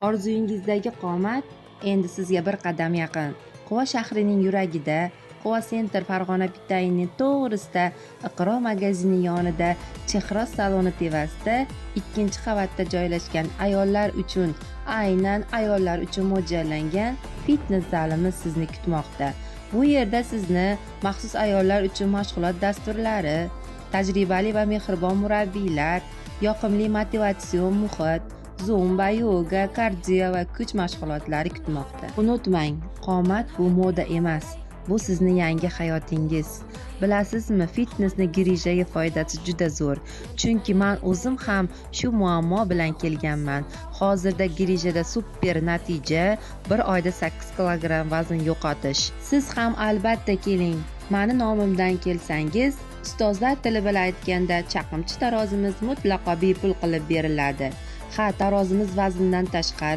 Orzuyingizdagi qomat endi sizga bir qadam yaqin. Quva shahrining yuragida, Quva Center Farg'ona bitayining to'g'risida, Iqro magazini yonida, Chehra saloni tevasida, ikkinchi qavatda joylashgan aynan ayollar uchun mo'ljallangan fitnes zalimiz sizni kutmoqda. Bu yerda sizni maxsus ayollar uchun mashg'ulot dasturlari, tajribali va mehribon murabbiylar, yoqimli motivatsion muhit, zumba, yoga, kardio va kuch mashg'ulotlari kutmoqda. Unutmang, qomat bu moda emas, bu sizni yangi hayotingiz. Bilasizmi, fitnesni girijaga foydasi juda zo'r. Chunki men o'zim ham shu muammo bilan kelganman. Hozirda girijada super natija, bir oyda 8 kilogramm vazn yo'qotish. Siz ham albatta keling. Meni nomimdan kelsangiz, ustozlar tili bilan aytganda, chaqimchi tarozimiz mutlaqo bepul qilib beriladi. Ha, tarozimiz vazndan tashqari